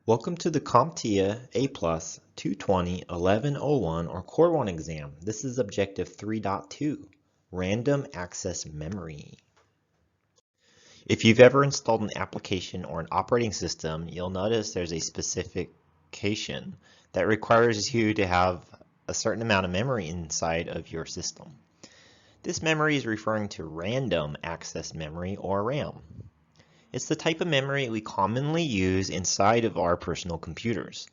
Welcome to the CompTIA A+ 220-1101 or Core 1 exam. This is Objective 3.2, Random Access Memory. If you've ever installed an application or an operating system, you'll notice there's a specification that requires you to have a certain amount of memory inside of your system. This memory is referring to Random Access Memory or RAM. It's the type of memory we commonly use inside of our personal computers.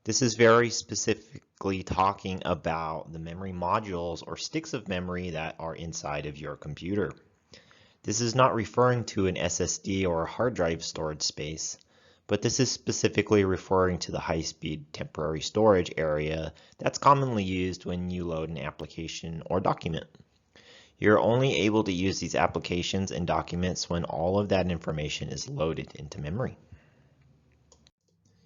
This is very specifically talking about the memory modules or sticks of memory that are inside of your computer. This is not referring to an SSD or a hard drive storage space, but this is specifically referring to the high-speed temporary storage area that's commonly used when you load an application or document. You're only able to use these applications and documents when all of that information is loaded into memory.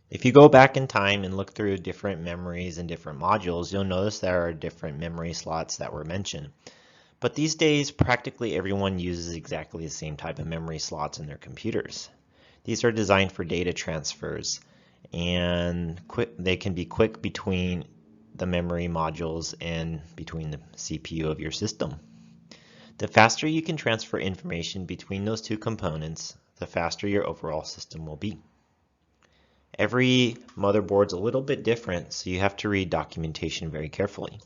If you go back in time and look through different memories and different modules, you'll notice there are different memory slots that were mentioned. But these days, practically everyone uses exactly the same type of memory slots in their computers. These are designed for data transfers, and they can be quick between the memory modules and between the CPU of your system. The faster you can transfer information between those two components, the faster your overall system will be. Every motherboard's a little bit different, so you have to read documentation very carefully.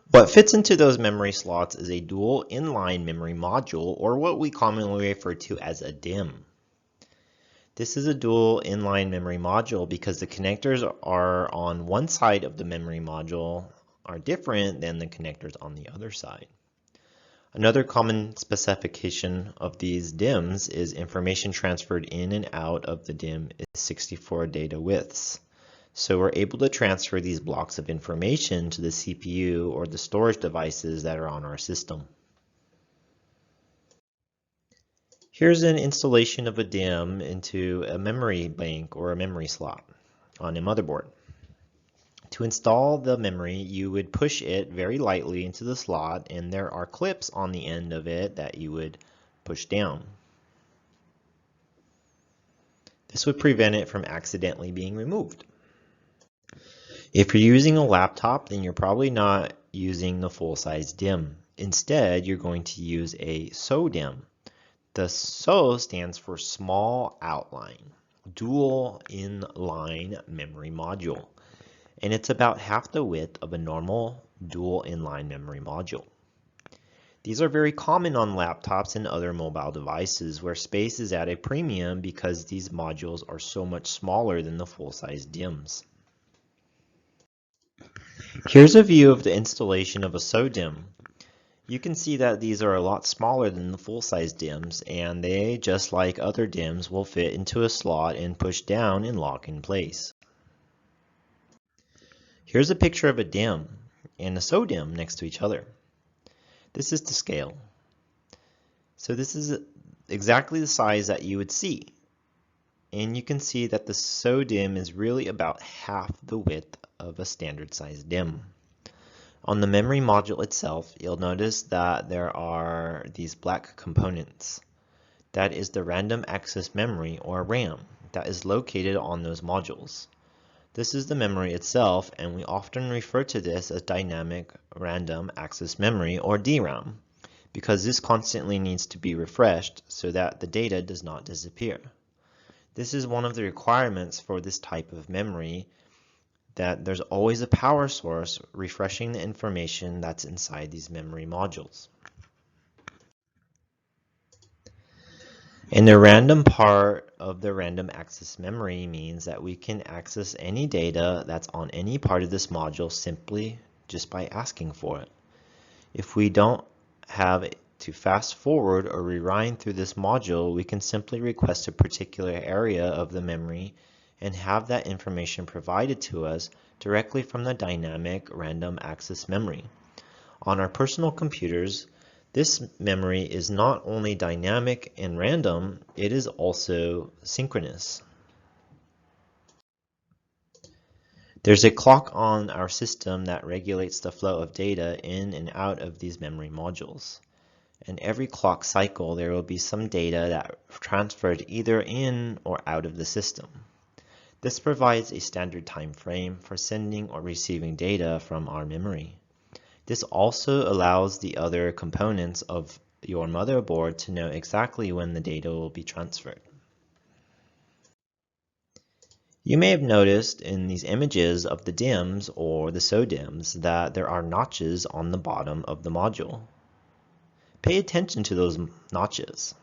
What fits into those memory slots is a dual inline memory module, or what we commonly refer to as a DIMM. This is a dual inline memory module because the connectors are on one side of the memory module are different than the connectors on the other side. Another common specification of these DIMMs is information transferred in and out of the DIMM is 64 data widths. So we're able to transfer these blocks of information to the CPU or the storage devices that are on our system. Here's an installation of a DIMM into a memory bank or a memory slot on a motherboard. To install the memory, you would push it very lightly into the slot, and there are clips on the end of it that you would push down. This would prevent it from accidentally being removed. If you're using a laptop, then you're probably not using the full-size DIMM. Instead, you're going to use a SO-DIMM. The SO stands for Small Outline, Dual Inline Memory Module, and it's about half the width of a normal dual inline memory module. These are very common on laptops and other mobile devices where space is at a premium because these modules are so much smaller than the full-size DIMMs. Here's a view of the installation of a SO-DIMM. You can see that these are a lot smaller than the full-size DIMMs, and they, just like other DIMMs, will fit into a slot and push down and lock in place. Here's a picture of a DIMM and a SO-DIMM next to each other. This is to scale. So this is exactly the size that you would see. And you can see that the SO-DIMM is really about half the width of a standard size DIMM. On the memory module itself, you'll notice that there are these black components. That is the random access memory, or RAM, that is located on those modules. This is the memory itself, and we often refer to this as dynamic random access memory, or DRAM, because this constantly needs to be refreshed so that the data does not disappear. This is one of the requirements for this type of memory, that there's always a power source refreshing the information that's inside these memory modules. And the random part of the random access memory means that we can access any data that's on any part of this module simply just by asking for it. If we don't have to fast forward or rewind through this module, we can simply request a particular area of the memory and have that information provided to us directly from the dynamic random access memory. On our personal computers, this memory is not only dynamic and random, it is also synchronous. There's a clock on our system that regulates the flow of data in and out of these memory modules. And every clock cycle, there will be some data that transferred either in or out of the system. This provides a standard time frame for sending or receiving data from our memory. This also allows the other components of your motherboard to know exactly when the data will be transferred. You may have noticed in these images of the DIMMs or the SODIMMs that there are notches on the bottom of the module. Pay attention to those notches.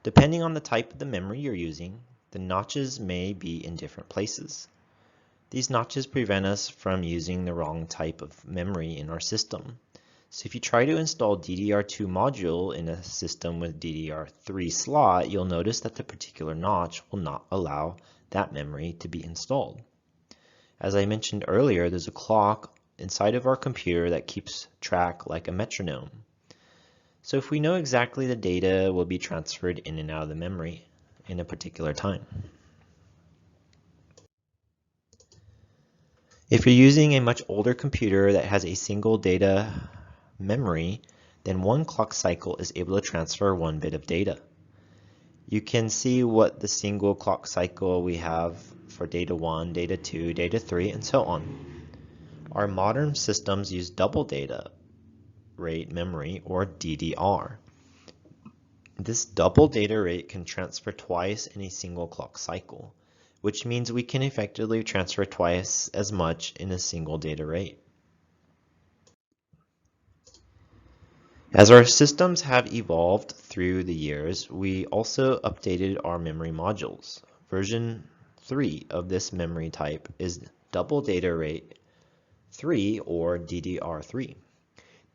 Depending on the type of the memory you're using, the notches may be in different places. These notches prevent us from using the wrong type of memory in our system. So if you try to install DDR2 module in a system with DDR3 slot, you'll notice that the particular notch will not allow that memory to be installed. As I mentioned earlier, there's a clock inside of our computer that keeps track like a metronome. So if we know exactly the data will be transferred in and out of the memory in a particular time. If you're using a much older computer that has a single data memory, then one clock cycle is able to transfer 1 bit of data. You can see what the single clock cycle we have for data 1, data 2, data 3, and so on. Our modern systems use double data rate memory, or DDR. This double data rate can transfer twice in a single clock cycle, which means we can effectively transfer twice as much in a single data rate. As our systems have evolved through the years, we also updated our memory modules. Version 3 of this memory type is double data rate 3, or DDR3.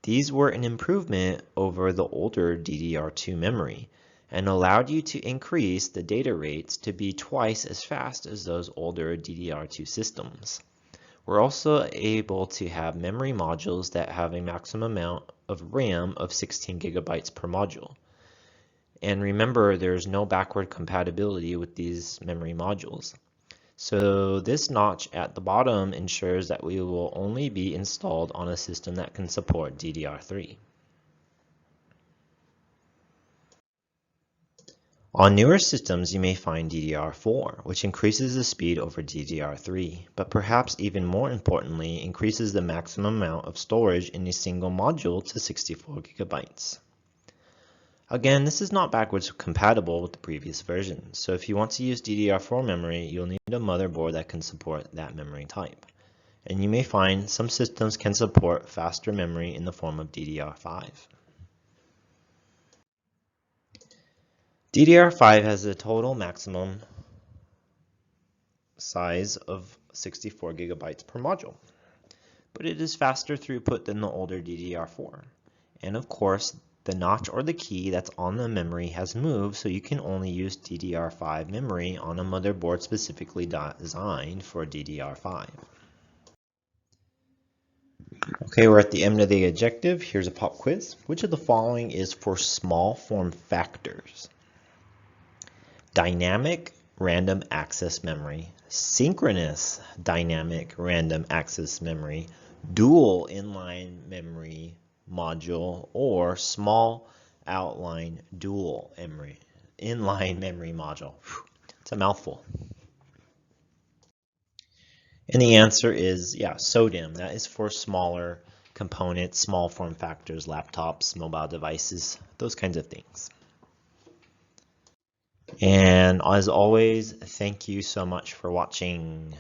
These were an improvement over the older DDR2 memory and allowed you to increase the data rates to be twice as fast as those older DDR2 systems. We're also able to have memory modules that have a maximum amount of RAM of 16 gigabytes per module. And remember, there's no backward compatibility with these memory modules. So this notch at the bottom ensures that we will only be installed on a system that can support DDR3. On newer systems, you may find DDR4, which increases the speed over DDR3, but perhaps even more importantly, increases the maximum amount of storage in a single module to 64 gigabytes. Again, this is not backwards compatible with the previous version, so if you want to use DDR4 memory, you'll need a motherboard that can support that memory type. And you may find some systems can support faster memory in the form of DDR5. DDR5 has a total maximum size of 64 gigabytes per module, but it is faster throughput than the older DDR4. And of course, the notch or the key that's on the memory has moved, so you can only use DDR5 memory on a motherboard specifically designed for DDR5. Okay, we're at the end of the objective. Here's a pop quiz. Which of the following is for small form factors? Dynamic random access memory, synchronous dynamic random access memory, dual inline memory module, or small outline dual inline memory module. It's a mouthful. And the answer is, yeah, SODIMM. That is for smaller components, small form factors, laptops, mobile devices, those kinds of things. And as always, thank you so much for watching.